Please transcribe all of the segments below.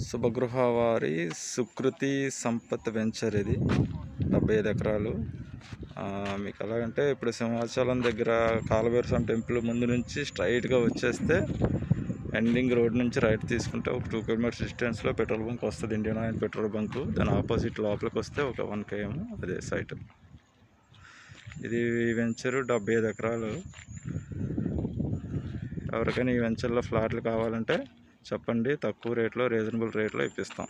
శుభగృహ వారి సుకృతి సంపత్ వెంచర్ ఇది 75 ఎకరాలు. మీకు ఎలాగంటే ఇప్పుడు సింహాచలం దగ్గర కాలభైరవ టెంపుల్ ముందు నుంచి స్ట్రైట్గా వచ్చేస్తే ఎండింగ్ రోడ్ నుంచి రైట్ తీసుకుంటే ఒక 2 కిలోమీటర్స్ డిస్టెన్స్లో పెట్రోల్ బంక్ వస్తుంది, ఇండియన్ ఆయిల్ పెట్రోల్ బంకు. దాని ఆపోజిట్ లోపలికి వస్తే ఒక 1 km అదే సైట్. ఇది వెంచరు 75 ఎకరాలు. ఎవరికైనా ఈ వెంచర్లో ఫ్లాట్లు కావాలంటే చెప్పండి, తక్కువ రేట్లో రీజనబుల్ రేట్లో ఇప్పిస్తాం.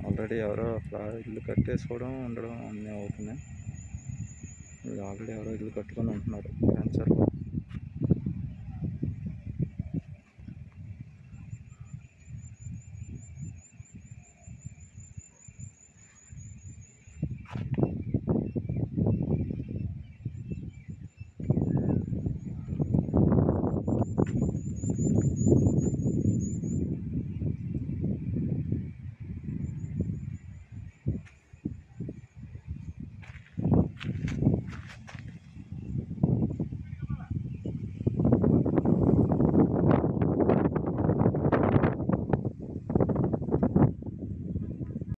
ఆల్రెడీ ఎవరో ఇల్లు కట్టేసుకోవడం ఉండడం అన్నీ అవుతున్నాయి. ఆల్రెడీ ఎవరో ఇల్లు కట్టుకొని ఉంటున్నారు వెంచర్లో.